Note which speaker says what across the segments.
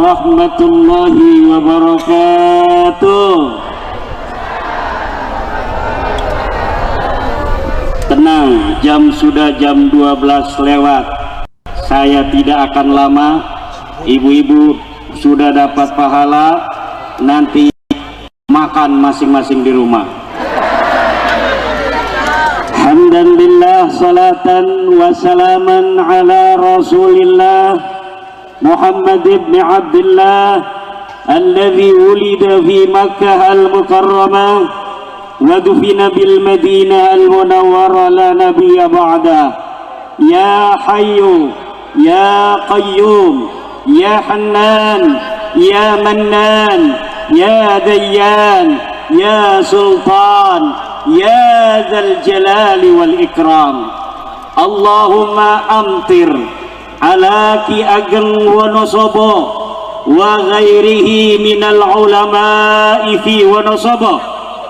Speaker 1: warahmatullahi wabarakatuh. Tenang, sudah jam 12 lewat. Saya tidak akan lama. Ibu-ibu sudah dapat pahala, nanti makan masing-masing di rumah. Alhamdulillah, salatan wa salaman ala Rasulillah Muhammad ibn Abdullah alladhi wulida fi Makkah al-Mukarramah wa dufina bil Madinah al-Munawwarah la nabiyya ba'da. Ya Hayyu ya Qayyum ya Hannan ya Mannan ya Dayyan ya Sultan ya Dzal Jalali wal Ikram. Allahumma amtir ala Ki Ageng Wonosobo wa ghairihi minal ulama'i fi Wonosobo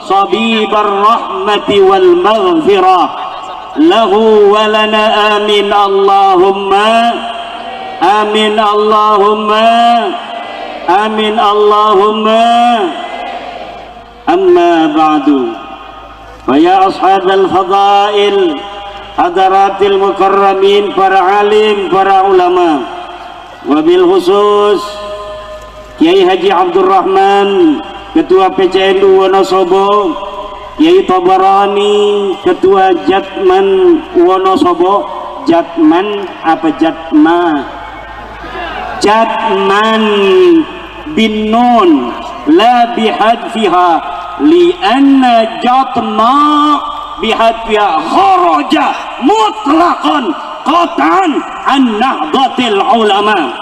Speaker 1: sabibar rahmati wal maghfirah lahu wa lana, amin Allahumma amin Allahumma amin Allahumma. Amma ba'du, fa ya ashabal fadail, hadaratil mukarramin, para alim, para ulama, wabil khusus Kiai Haji Abdul Rahman, Ketua PCNU Wonosobo, Kiai Tabarani, Ketua Jatman Wonosobo. Jatman apa Jatma? Jatman bin nun la bihadfiha lianna Jatma bihadfiha kharaja mutlaqan qatan an nahdlatil ulama.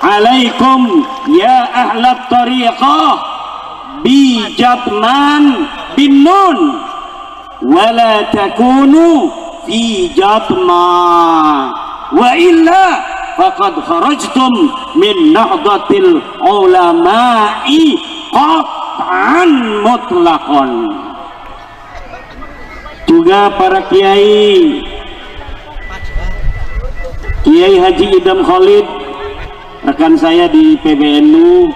Speaker 1: Alaikum ya ahlat tariqah bi Jatman bin nun wala takunu fi Jatma wa illa faqad kharajtum min nahdlatil ulama'i qat'an mutlaqan. Juga para kiai, Kiai Haji Idam Khalid, rekan saya di PBNU,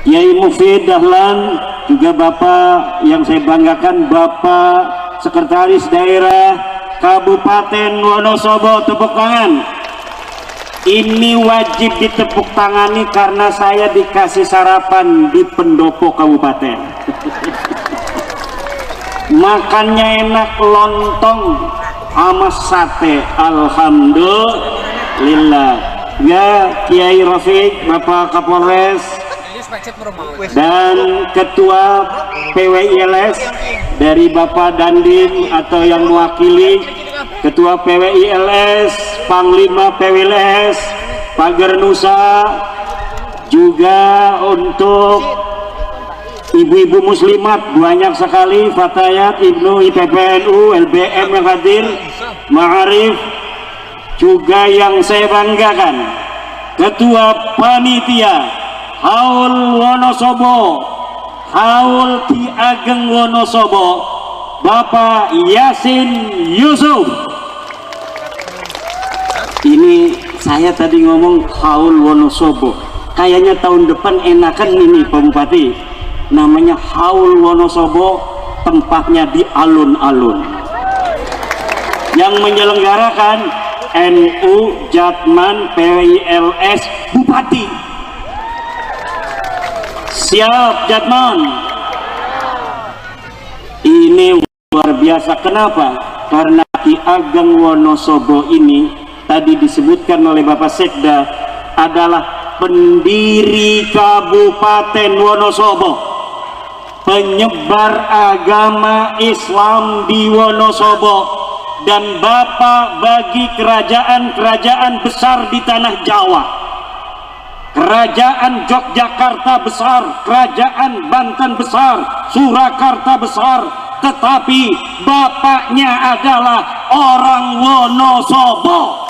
Speaker 1: Kiai Mufid Dahlan, juga Bapak yang saya banggakan, Bapak Sekretaris Daerah Kabupaten Wonosobo. Tepuk tangan. Ini wajib ditepuk tangani karena saya dikasih sarapan di pendopo kabupaten. Makannya enak, lontong sama sate, alhamdulillah. Ya Kiai Rafiq, Bapak Kapolres dan Ketua PWILS dari Bapak Dandim atau yang mewakili Ketua PWILS, Panglima PWILS, Pagar Nusa, juga untuk ibu-ibu muslimat banyak sekali, Fatayat, Ibnu, IPPNU, LBM yang hadir, Ma'arif, juga yang saya banggakan Ketua Panitia Haul Wonosobo, Haul Ki Ageng Wonosobo, Bapak Yasin Yusuf. Ini saya tadi ngomong Haul Wonosobo, kayaknya tahun depan enakan ini Pak Bupati, namanya Haul Wonosobo, tempatnya di alun-alun. Yang menyelenggarakan NU Jatman PWILS Bupati. Siap Jatman. Ini luar biasa. Kenapa? Karena Ki Ageng Wonosobo ini tadi disebutkan oleh Bapak Sekda adalah pendiri Kabupaten Wonosobo, penyebar agama Islam di Wonosobo, dan Bapak bagi kerajaan-kerajaan besar di tanah Jawa. Kerajaan Yogyakarta besar, Kerajaan Banten besar, Surakarta besar, tetapi bapaknya adalah orang Wonosobo.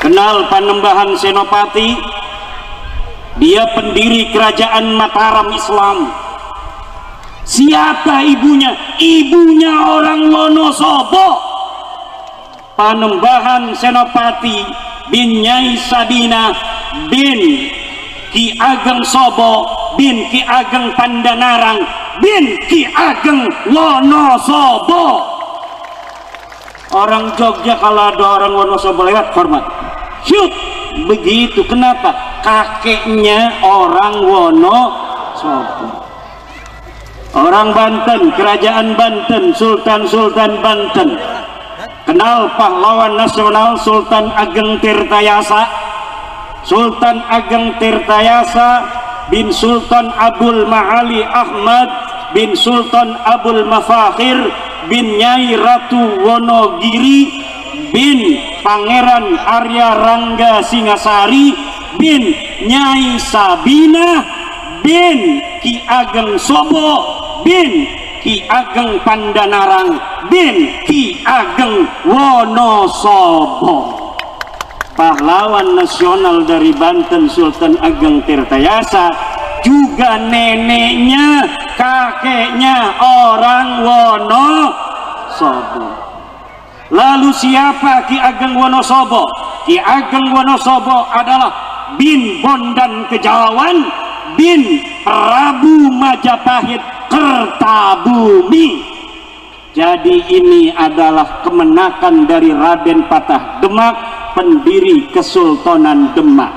Speaker 1: Kenal Panembahan Senopati? Dia pendiri Kerajaan Mataram Islam. Siapa ibunya? Ibunya orang Wonosobo. Panembahan Senopati
Speaker 2: bin Nyai Sabina bin Ki Ageng Sobo bin Ki Ageng Pandanarang bin Ki Ageng Wonosobo. Orang Jogja kalau ada orang Wonosobo lewat hormat, shoot, begitu. Kenapa? Kakeknya orang Wonosobo. Orang Banten, kerajaan Banten, Sultan Banten, kenal pahlawan nasional Sultan Ageng Tirtayasa. Sultan Ageng Tirtayasa bin Sultan Abdul Maali Ahmad bin Sultan Abdul Mafakhir bin Nyai Ratu Wonogiri bin Pangeran Arya Rangga Singasari bin Nyai Sabina bin Ki Ageng Sobo bin Ki Ageng Pandanarang bin Ki Ageng Wonosobo. Pahlawan nasional dari Banten Sultan Ageng Tirtayasa, juga neneknya, kakeknya orang Wonosobo. Lalu siapa Ki Ageng Wonosobo? Ki Ageng Wonosobo adalah bin Bondan Kejawan bin Prabu Majapahit Kertabumi. Jadi ini adalah kemenakan dari Raden Patah Demak, pendiri Kesultanan Demak.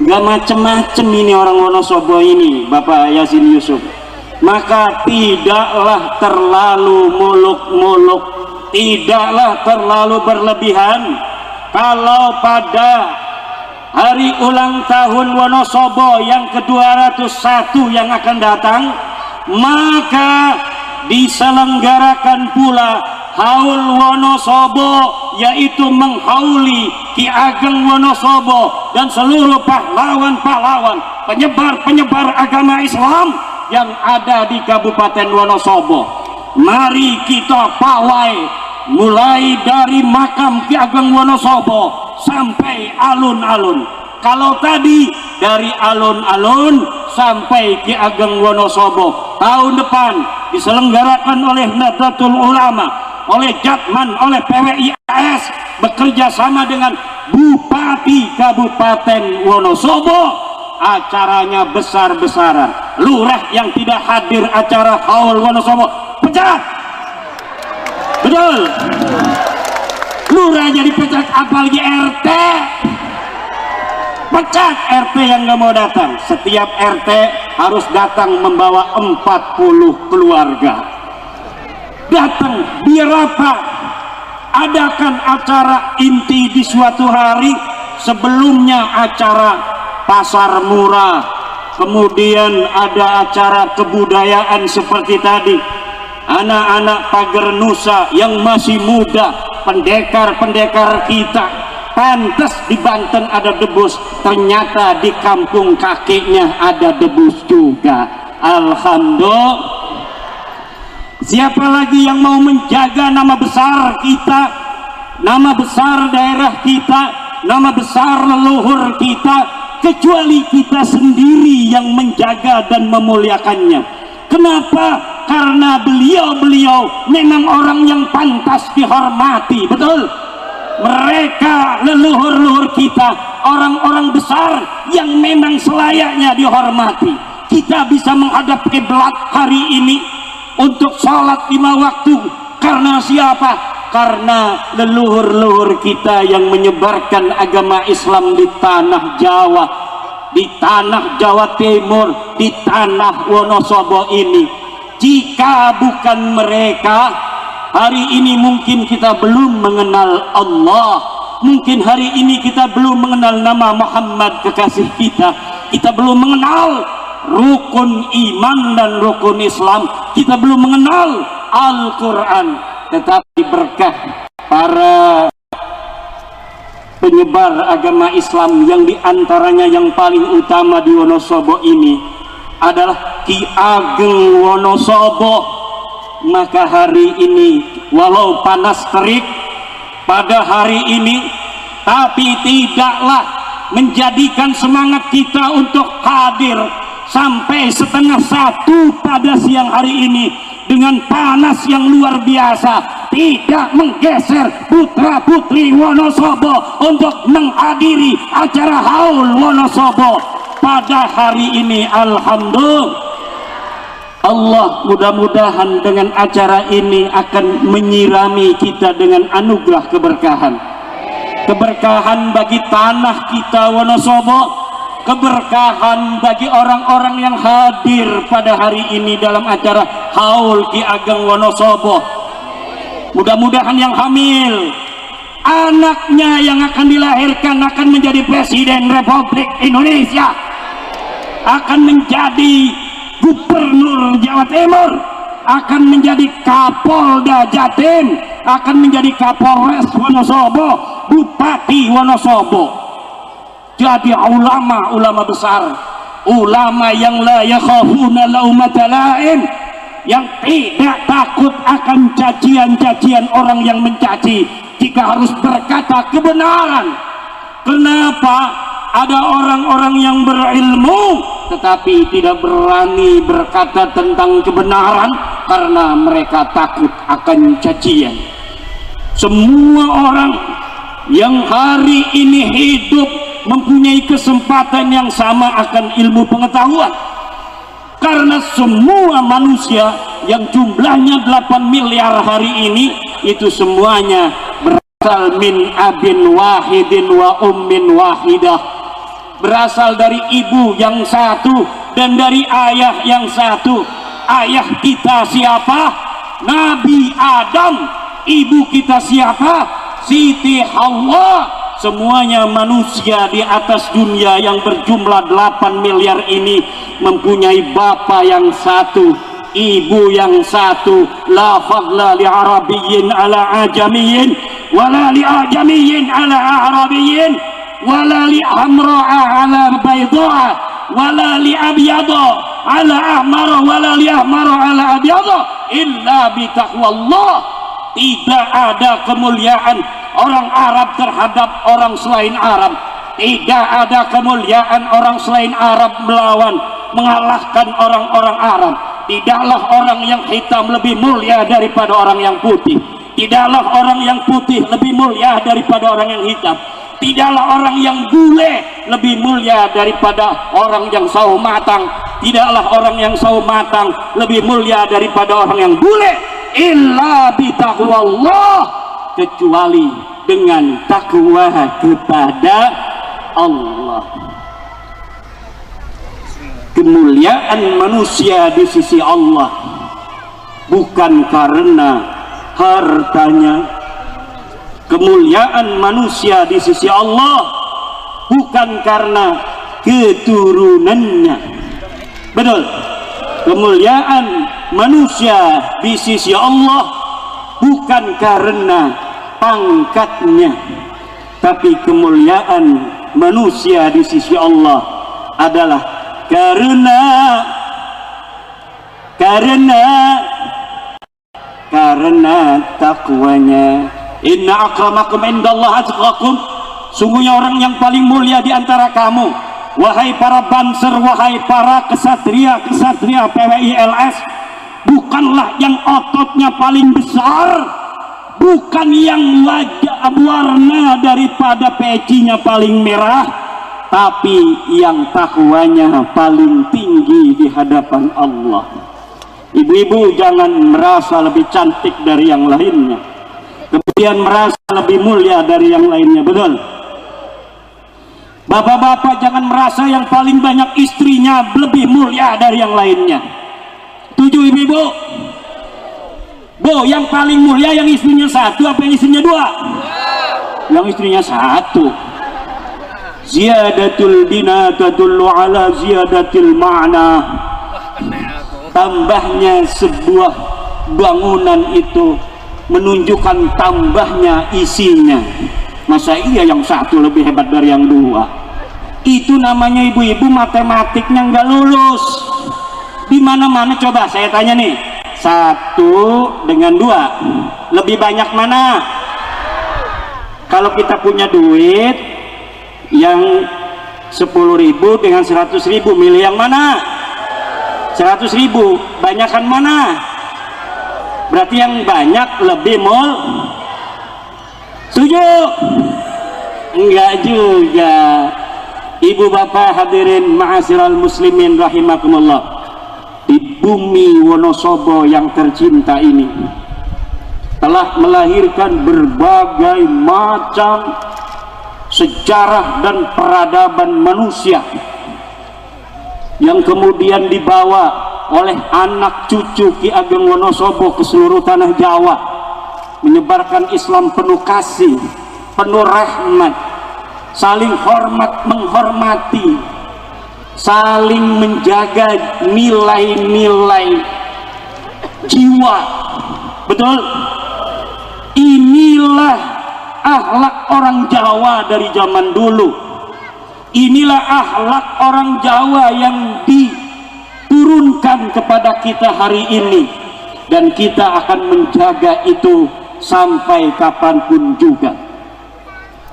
Speaker 2: Gak macem-macem ini orang Wonosobo ini, Bapak Yasin Yusuf. Maka tidaklah terlalu muluk-muluk, tidaklah terlalu berlebihan kalau pada hari ulang tahun Wonosobo yang ke-201 yang akan datang, maka diselenggarakan pula haul Wonosobo, yaitu menghauli Ki Ageng Wonosobo dan seluruh pahlawan-pahlawan penyebar agama Islam yang ada di Kabupaten Wonosobo. Mari kita pawai mulai dari makam Ki Ageng Wonosobo sampai alun-alun. Kalau tadi dari alun-alun sampai Ki Ageng Wonosobo, tahun depan diselenggarakan oleh Nahdlatul Ulama, oleh Jatman, oleh PWIAS bekerja sama dengan Bupati Kabupaten Wonosobo. Acaranya besar-besaran. Lurah yang tidak hadir acara haul Wonosobo pecat. Betul. Lurah jadi pecat, apalagi RT. Pecat RT yang nggak mau datang. Setiap RT harus datang membawa 40 keluarga. Datang biar apa? Adakan acara inti di suatu hari, sebelumnya acara pasar murah, kemudian ada acara kebudayaan seperti tadi. Anak-anak Pagar Nusa yang masih muda, pendekar-pendekar kita, pantas di Banten ada debus, ternyata di kampung kakeknya ada debus juga. Alhamdulillah. Siapa lagi yang mau menjaga nama besar kita, nama besar daerah kita, nama besar leluhur kita, kecuali kita sendiri yang menjaga dan memuliakannya? Kenapa? Karena beliau-beliau memang orang yang pantas dihormati. Betul? Mereka leluhur-leluhur kita, orang-orang besar yang memang selayaknya dihormati. Kita bisa menghadap kiblat hari ini untuk sholat 5 waktu karena siapa? Karena leluhur-leluhur kita yang menyebarkan agama Islam di tanah Jawa, di tanah Jawa Timur, di tanah Wonosobo ini. Jika bukan mereka, hari ini mungkin kita belum mengenal Allah, mungkin hari ini kita belum mengenal nama Muhammad kekasih kita, kita belum mengenal rukun iman dan rukun Islam, kita belum mengenal Al-Quran. Tetapi berkah para penyebar agama Islam yang diantaranya yang paling utama di Wonosobo ini adalah Ki Ageng Wonosobo, maka hari ini walau panas terik pada hari ini, tapi tidaklah menjadikan semangat kita untuk hadir sampai 12:30 pada siang hari ini dengan panas yang luar biasa, tidak menggeser putra putri Wonosobo untuk menghadiri acara haul Wonosobo pada hari ini. Alhamdulillah. Allah mudah-mudahan dengan acara ini akan menyirami kita dengan anugerah keberkahan bagi tanah kita Wonosobo, keberkahan bagi orang-orang yang hadir pada hari ini dalam acara haul Ki Ageng Wonosobo. Mudah-mudahan yang hamil, anaknya yang akan dilahirkan akan menjadi Presiden Republik Indonesia, akan menjadi Gubernur Jawa Timur, akan menjadi Kapolda Jatim, akan menjadi Kapolres Wonosobo, Bupati Wonosobo. Jadi ulama besar, ulama yang la yakhafuna laumata laim, yang tidak takut akan cacian-cacian orang yang mencaci jika harus berkata kebenaran. Kenapa? Ada orang-orang yang berilmu tetapi tidak berani berkata tentang kebenaran karena mereka takut akan cacian. Semua orang yang hari ini hidup mempunyai kesempatan yang sama akan ilmu pengetahuan, karena semua manusia yang jumlahnya 8 miliar hari ini itu semuanya berasal min abin wahidin wa ummin wahidah, berasal dari ibu yang satu dan dari ayah yang satu. Ayah kita siapa? Nabi Adam. Ibu kita siapa? Siti Hawa. Semuanya manusia di atas dunia yang berjumlah 8 miliar ini mempunyai bapa yang satu, ibu yang satu. La fadla li arabiyyin ala ajamiyyin wala li ajamiyyin ala arabiyyin wala li hamra'a ala bayda'a wala li abyada ala ahmara wala li ahmara ala abyada illa bi taqwallah. Tidak ada kemuliaan orang Arab terhadap orang selain Arab, tidak ada kemuliaan orang selain Arab mengalahkan orang-orang Arab. Tidaklah orang yang hitam lebih mulia daripada orang yang putih, tidaklah orang yang putih lebih mulia daripada orang yang hitam, tidaklah orang yang bule lebih mulia daripada orang yang sawo matang, tidaklah orang yang sawo matang lebih mulia daripada orang yang bule, illa bitaqwallah, kecuali dengan takwa kepada Allah. Kemuliaan manusia di sisi Allah bukan karena hartanya. Kemuliaan manusia di sisi Allah bukan karena keturunannya. Betul. Kemuliaan manusia di sisi Allah bukan karena pangkatnya, tapi kemuliaan manusia di sisi Allah adalah karena takwanya. Inna akramakum indallah atqakum, sungguhnya orang yang paling mulia di antara kamu, wahai para banser, wahai para kesatria PWI LS, bukanlah yang ototnya paling besar, bukan yang wajah warna daripada pecinya paling merah, tapi yang takwanya paling tinggi di hadapan Allah. Ibu-ibu jangan merasa lebih cantik dari yang lainnya, kemudian merasa lebih mulia dari yang lainnya. Betul. Bapak-bapak jangan merasa yang paling banyak istrinya lebih mulia dari yang lainnya. Tujuh ibu-ibu? Bu, yang paling mulia yang istrinya satu apa yang istrinya dua? Yang istrinya satu. Ziyadatul bina tadullu ala ziyadatil ma'na. Tambahnya sebuah bangunan itu menunjukkan tambahnya isinya. Masa iya yang satu lebih hebat dari yang dua? Itu namanya ibu-ibu matematiknya nggak lulus. Di mana-mana coba saya tanya nih, satu dengan dua lebih banyak mana? Kalau kita punya duit yang 10.000 dengan 100.000, milih yang mana? 100.000 banyakan mana? Berarti yang banyak lebih setuju? Enggak juga. Ibu bapak hadirin ma'asyiral muslimin rahimakumullah, di bumi Wonosobo yang tercinta ini telah melahirkan berbagai macam sejarah dan peradaban manusia yang kemudian dibawa oleh anak cucu Ki Ageng Wonosobo ke seluruh tanah Jawa, menyebarkan Islam penuh kasih, penuh rahmat, saling hormat menghormati, saling menjaga nilai-nilai jiwa. Betul? Inilah akhlak orang Jawa dari zaman dulu. Inilah akhlak orang Jawa yang diturunkan kepada kita hari ini, dan kita akan menjaga itu sampai kapanpun juga.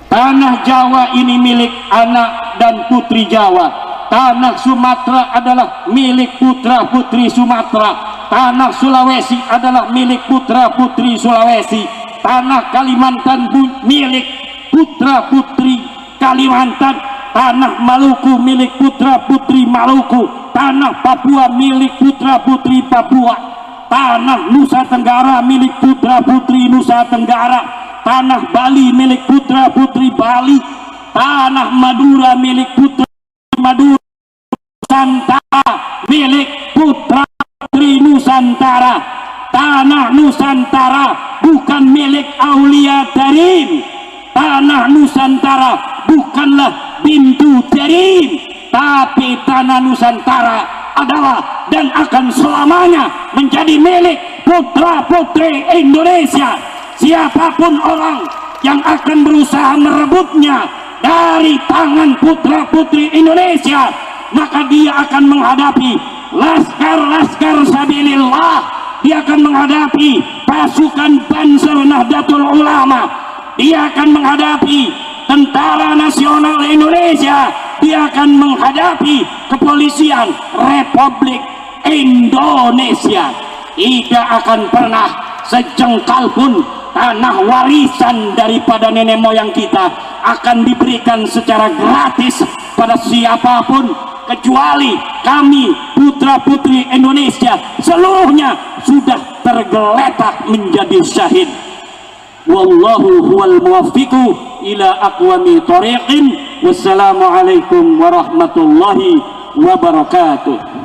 Speaker 2: Tanah Jawa ini milik anak dan putri Jawa. Tanah Sumatera adalah milik putra putri Sumatera. Tanah Sulawesi adalah milik putra putri Sulawesi. Tanah Kalimantan milik putra putri Kalimantan. Tanah Maluku milik putra putri Maluku. Tanah Papua milik putra putri Papua. Tanah Nusa Tenggara milik putra putri Nusa Tenggara. Tanah Bali milik putra putri Bali. Tanah Madura milik putra Madura. Nusantara milik putra putri Nusantara. Tanah Nusantara bukan milik Aulia Darim. Tanah Nusantara bukanlah Bintu Darim, tapi tanah Nusantara adalah dan akan selamanya menjadi milik putra putri Indonesia. Siapapun orang yang akan berusaha merebutnya dari tangan putra putri Indonesia, maka dia akan menghadapi laskar-laskar sabilillah. Dia akan menghadapi pasukan Banser Nahdlatul Ulama. Dia akan menghadapi Tentara Nasional Indonesia. Dia akan menghadapi kepolisian Republik Indonesia. Tidak akan pernah sejengkal pun tanah warisan daripada nenek moyang kita akan diberikan secara gratis pada siapapun, kecuali kami putra putri Indonesia seluruhnya sudah tergeletak menjadi syahid. Wallahu huwal muwaffiqu ila aqwami thariqin. Wassalamualaikum warahmatullahi wabarakatuh.